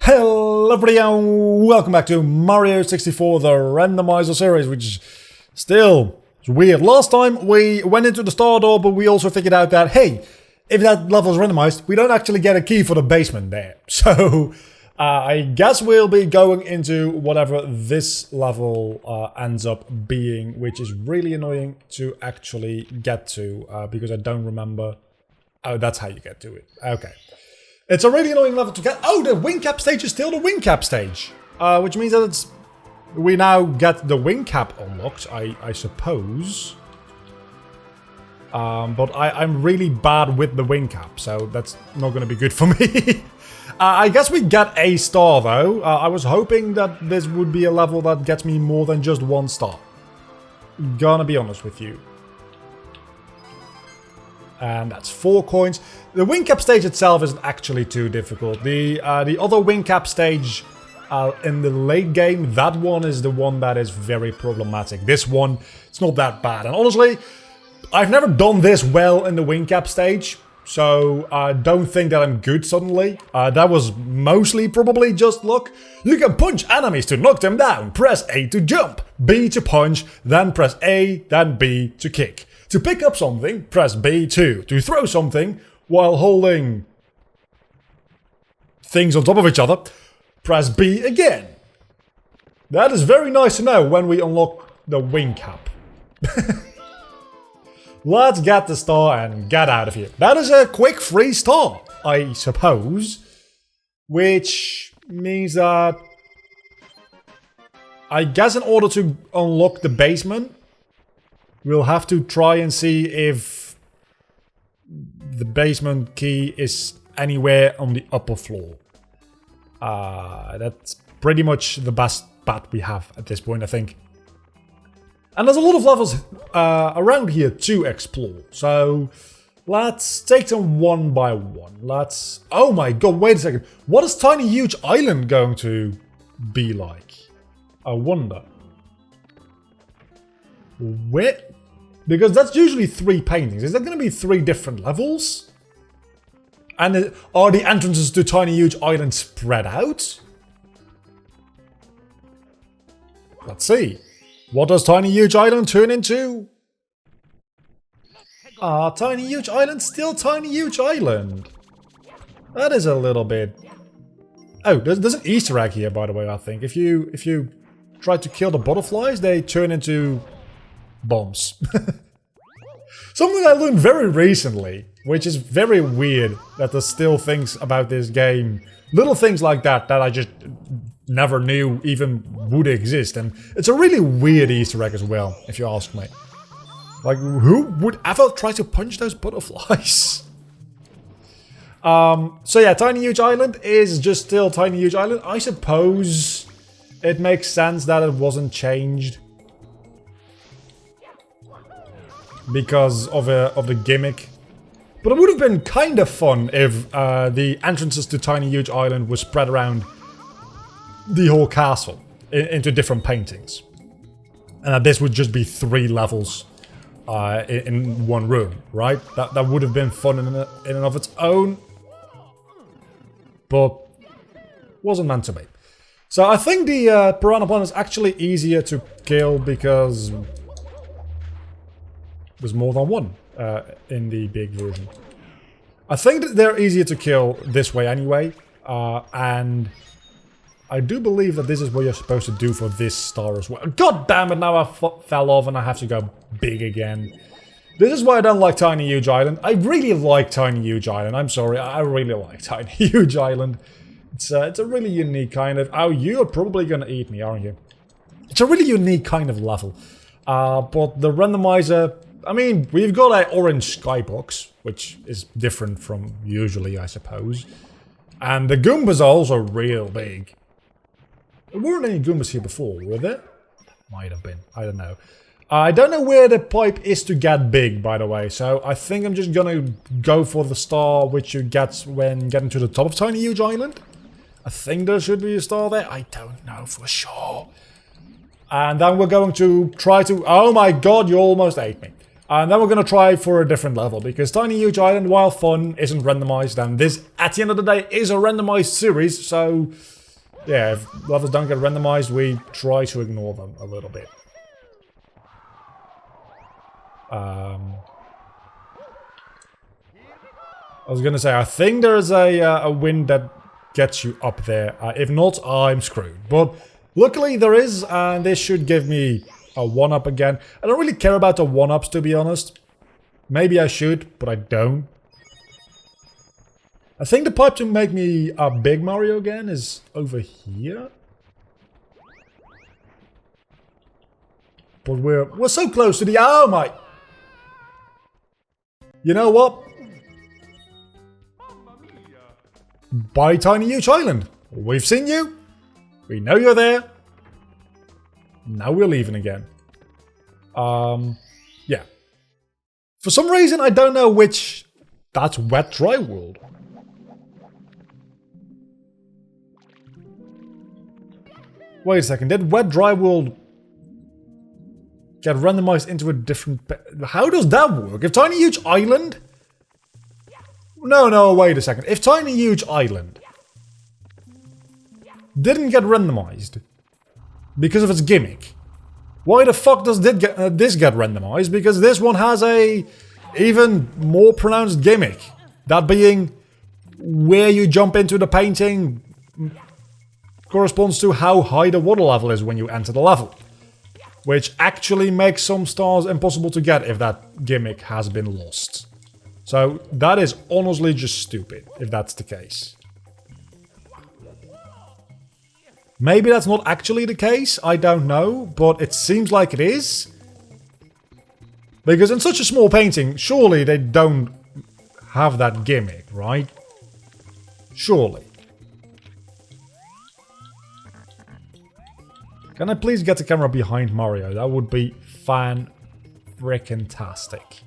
Hello everybody and welcome back to Mario 64, the Randomizer series, which is still weird. Last time we went into the star door, but we also figured out that, hey, if that level is randomized, we don't actually get a key for the basement there. So, I guess we'll be going into whatever this level ends up being, which is really annoying to actually get to, because I don't remember. Oh, that's how you get to it. Okay. It's a really annoying level to get. Oh, the wing cap stage is still the wing cap stage. Which means that we now get the wing cap unlocked, I suppose. But I'm really bad with the wing cap, so that's not going to be good for me. I guess we get a star, though. I was hoping that this would be a level that gets me more than just one star. Gonna be honest with you. And that's 4 coins. The wing cap stage itself isn't actually too difficult. The other wing cap stage in the late game, that one is the one that is very problematic. This one, it's not that bad. And honestly, I've never done this well in the wing cap stage, so I don't think that I'm good suddenly. That was mostly probably just luck. You can punch enemies to knock them down. Press A to jump, B to punch, then press A, then B to kick. To pick up something, press B2. To throw something while holding things on top of each other, press B again. That is very nice to know when we unlock the wing cap. Let's get the star and get out of here. That is a quick free star, I suppose. Which means that I guess in order to unlock the basement, we'll have to try and see if the basement key is anywhere on the upper floor. That's pretty much the best bet we have at this point, I think. And there's a lot of levels around here to explore. So let's take them one by one. Oh my god, wait a second. What is Tiny Huge Island going to be like? I wonder. Where? Because that's usually 3 paintings. Is there going to be 3 different levels? And are the entrances to Tiny Huge Island spread out? Let's see. What does Tiny Huge Island turn into? Tiny Huge Island, still Tiny Huge Island. That is a little bit... Oh, there's an Easter egg here, by the way, I think. If you try to kill the butterflies, they turn into bombs. Something I learned very recently, which is very weird that there's still things about this game, little things like that I just never knew even would exist. And it's a really weird Easter egg as well, if you ask me. Like, who would ever try to punch those butterflies? So yeah, Tiny Huge Island is just still Tiny Huge Island. I suppose it makes sense that it wasn't changed because of the gimmick. But it would have been kind of fun if the entrances to Tiny Huge Island were spread around the whole castle into different paintings. And that this would just be 3 levels in one room, right? That would have been fun in and of its own. But wasn't meant to be. So I think the Piranha Plant is actually easier to kill because there's more than one in the big version. I think that they're easier to kill this way anyway, and I do believe that this is what you're supposed to do for this star as well. God damn it, now I fell off and I have to go big again. This is why I don't like Tiny Huge Island. I really like Tiny Huge Island, I'm sorry, I really like Tiny Huge Island. It's a really unique kind of... Oh, you're probably gonna eat me, aren't you? It's a really unique kind of level. But the randomizer... I mean, we've got an orange skybox, which is different from usually, I suppose. And the Goombas are also real big. There weren't any Goombas here before, were there? Might have been, I don't know. I don't know where the pipe is to get big, by the way, so I think I'm just gonna go for the star which you get when getting to the top of Tiny Huge Island. I think there should be a star there, I don't know for sure. And then we're going to try to... Oh my god, you almost ate me. And then we're going to try for a different level, because Tiny Huge Island, while fun, isn't randomized, and this, at the end of the day, is a randomized series, so yeah, if levels don't get randomized, we try to ignore them a little bit. I was going to say, I think there's a wind that gets you up there. If not, I'm screwed. But luckily there is, and this should give me a 1-up again. I don't really care about the 1-ups, to be honest. Maybe I should, but I don't. I think the pipe to make me a big Mario again is over here. But we're so close to the... Oh my... You know what? Bye, Tiny Huge Island. We've seen you. We know you're there. Now we're leaving again. Yeah. For some reason, I don't know which... That's Wet Dry World. Wait a second. Did Wet Dry World get randomized into a different... How does that work? If Tiny Huge Island... No, wait a second. If Tiny Huge Island didn't get randomized because of its gimmick, why the fuck does this get randomized? Because this one has a even more pronounced gimmick. That being where you jump into the painting corresponds to how high the water level is when you enter the level. Which actually makes some stars impossible to get if that gimmick has been lost. So that is honestly just stupid, if that's the case. Maybe that's not actually the case, I don't know, but it seems like it is. Because in such a small painting, surely they don't have that gimmick, right? Surely. Can I please get the camera behind Mario? That would be fan-frickin-tastic.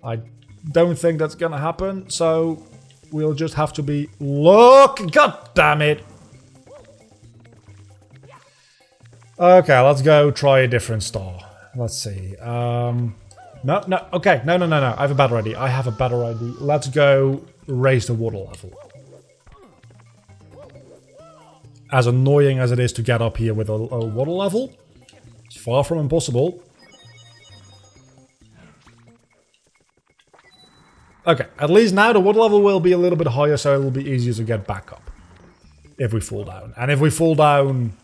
I don't think that's gonna happen, so we'll just have to be... Look! God damn it! Okay, let's go try a different star. Let's see. No, okay, no. I have a better idea. Let's go raise the water level. As annoying as it is to get up here with a water level, it's far from impossible. Okay, at least now the water level will be a little bit higher, so it will be easier to get back up if we fall down. And if we fall down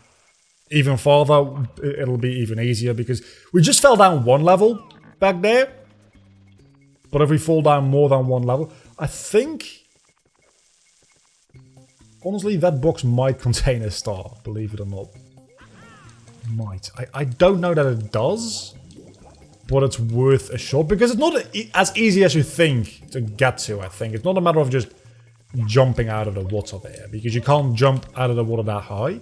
even farther, it'll be even easier, because we just fell down one level back there. But if we fall down more than one level, I think... Honestly, that box might contain a star, believe it or not. Might. I don't know that it does, but it's worth a shot, because it's not as easy as you think to get to, I think. It's not a matter of just jumping out of the water there, because you can't jump out of the water that high.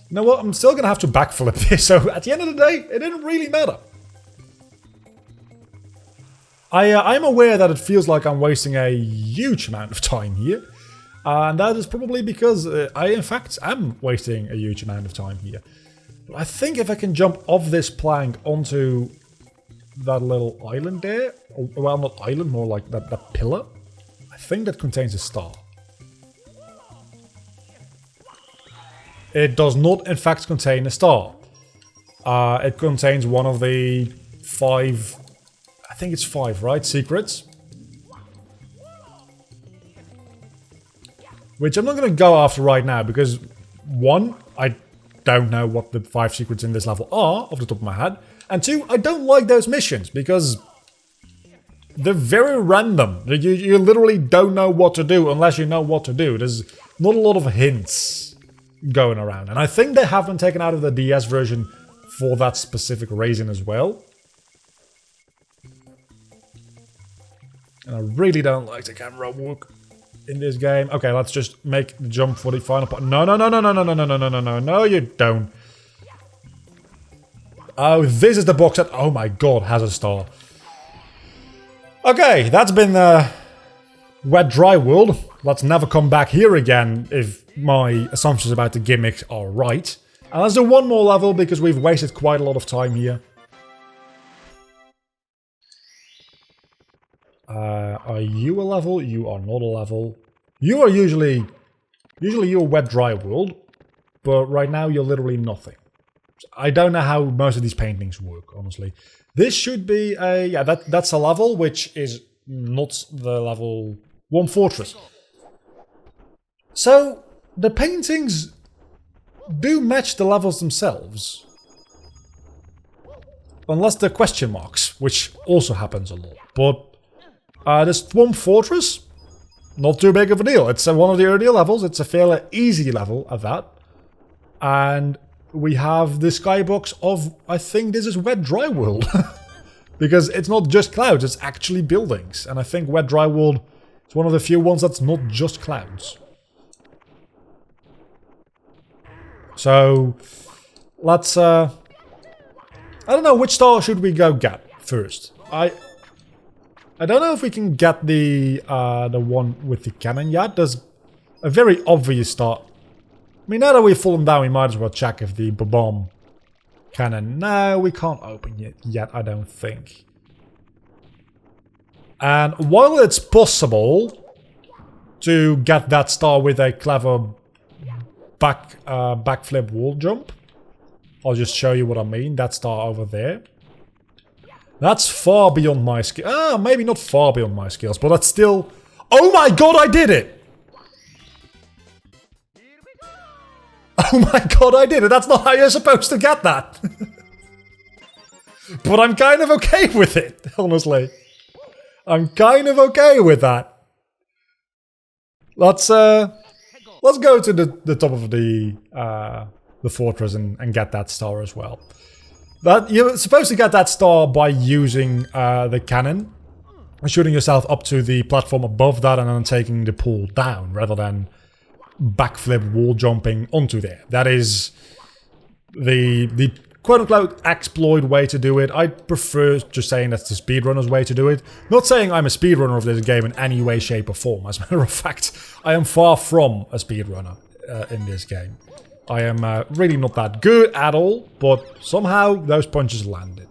You know what? I'm still going to have to backflip this, so at the end of the day, it didn't really matter. I'm aware that it feels like I'm wasting a huge amount of time here. And that is probably because I, in fact, am wasting a huge amount of time here. But I think if I can jump off this plank onto that little island there, or, well, not island, more like that pillar, I think that contains a star. It does not, in fact, contain a star. It contains one of the 5... I think it's 5, right? Secrets. Which I'm not going to go after right now, because 1, I don't know what the 5 secrets in this level are, off the top of my head. And 2, I don't like those missions, because they're very random. You literally don't know what to do unless you know what to do. There's not a lot of hints going around. And I think they have been taken out of the DS version for that specific reason as well. And I really don't like the camera work in this game. Okay, let's just make the jump for the final part. No, you don't. Oh, this is the box that, oh my god, has a star. Okay, that's been Wet Dry World. Let's never come back here again if my assumptions about the gimmicks are right. And let's do one more level because we've wasted quite a lot of time here. Are you a level? You are not a level. You are usually you're wet dry world, but right now you're literally nothing. I don't know how most of these paintings work, honestly. This should be a... yeah, that's a level, which is not the level 1 fortress. So, the paintings do match the levels themselves. Unless they're question marks, which also happens a lot. But this Swamp Fortress, not too big of a deal. It's one of the earlier levels. It's a fairly easy level at that. And we have the skybox of, I think this is Wet Dry World. Because it's not just clouds, it's actually buildings. And I think Wet Dry World is one of the few ones that's not just clouds. So, let's... I don't know, which star should we go get first? I don't know if we can get the one with the cannon yet. There's a very obvious star. I mean, now that we've fallen down, we might as well check if the bomb cannon... no, we can't open it yet, I don't think. And while it's possible to get that star with a clever backflip wall jump, I'll just show you what I mean. That star over there. That's far beyond my skill. Ah, maybe not far beyond my skills, but that's still... oh my god, I did it! Oh my god, I did it! That's not how you're supposed to get that! But I'm kind of okay with it, honestly. I'm kind of okay with that. Let's go to the top of the fortress and get that star as well. But you're supposed to get that star by using the cannon and shooting yourself up to the platform above that and then taking the pool down rather than backflip wall jumping onto there. That is the quote-unquote exploit way to do it. I prefer just saying that's the speedrunner's way to do it. Not saying I'm a speedrunner of this game in any way, shape or form. As a matter of fact, I am far from a speedrunner in this game. I am really not that good at all, but somehow those punches landed.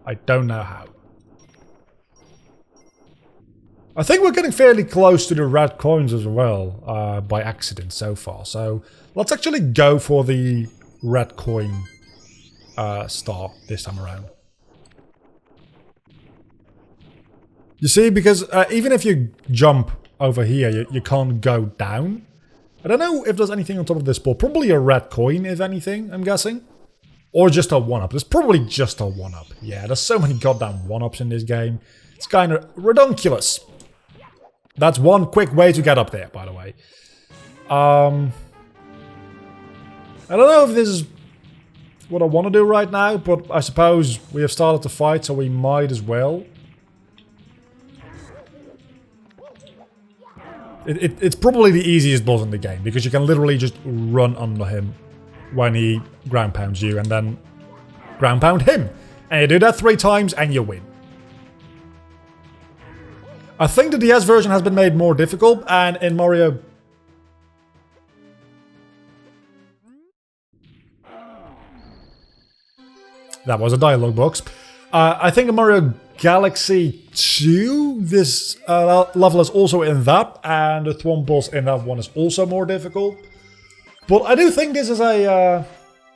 I don't know how. I think we're getting fairly close to the red coins as well, by accident so far. So let's actually go for the red coin star this time around. You see, because even if you jump over here, you can't go down. I don't know if there's anything on top of this ball. Probably a red coin, if anything, I'm guessing. Or just a 1-up. There's probably just a 1-up. Yeah, there's so many goddamn 1-ups in this game. It's kind of redonkulous. That's one quick way to get up there, by the way. I don't know if this is what I want to do right now, but I suppose we have started the fight, so we might as well. It's probably the easiest boss in the game, because you can literally just run under him when he ground pounds you, and then ground pound him. And you do that 3 times, and you win. I think the DS version has been made more difficult, and in Mario... that was a dialogue box. I think in Mario Galaxy 2, this level is also in that, and the Thwomp boss in that one is also more difficult. But I do think this is a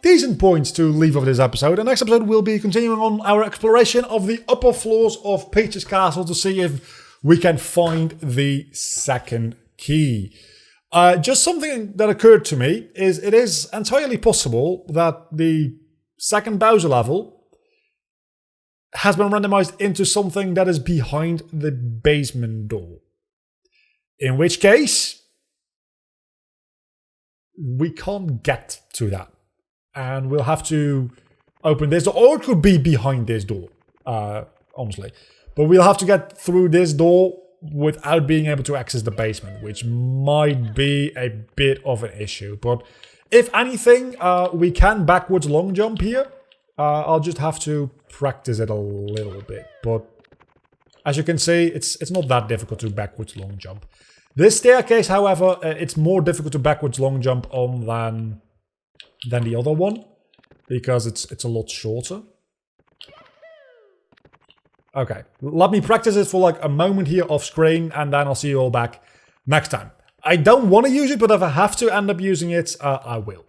decent point to leave off this episode. The next episode will be continuing on our exploration of the upper floors of Peach's Castle to see if we can find the second key. Just something that occurred to me is it is entirely possible that the second Bowser level has been randomized into something that is behind the basement door. In which case, we can't get to that. And we'll have to open this door, or it could be behind this door, honestly. But we'll have to get through this door without being able to access the basement, which might be a bit of an issue. But if anything, we can backwards long jump here. I'll just have to practice it a little bit. But as you can see, it's not that difficult to backwards long jump. This staircase, however, it's more difficult to backwards long jump on than the other one. because it's a lot shorter. Okay, let me practice it for like a moment here off screen, and then I'll see you all back next time. I don't want to use it, but if I have to end up using it, I will.